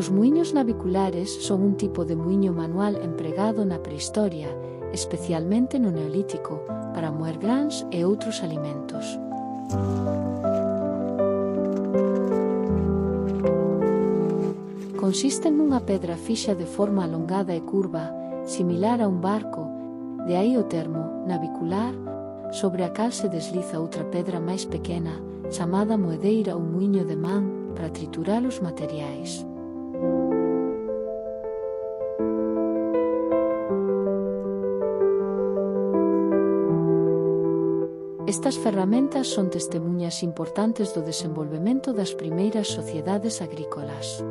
Os muiños naviculares son un tipo de muiño manual empregado na prehistoria, especialmente no Neolítico, para moer grans e outros alimentos. Consisten nunha pedra fixa de forma alongada e curva, similar a un barco, de aí o termo navicular, sobre a cal se desliza outra pedra máis pequena, chamada moedeira ou muiño de man, para triturar os materiais. Estas ferramentas son testemuñas importantes do desenvolvemento das primeiras sociedades agrícolas.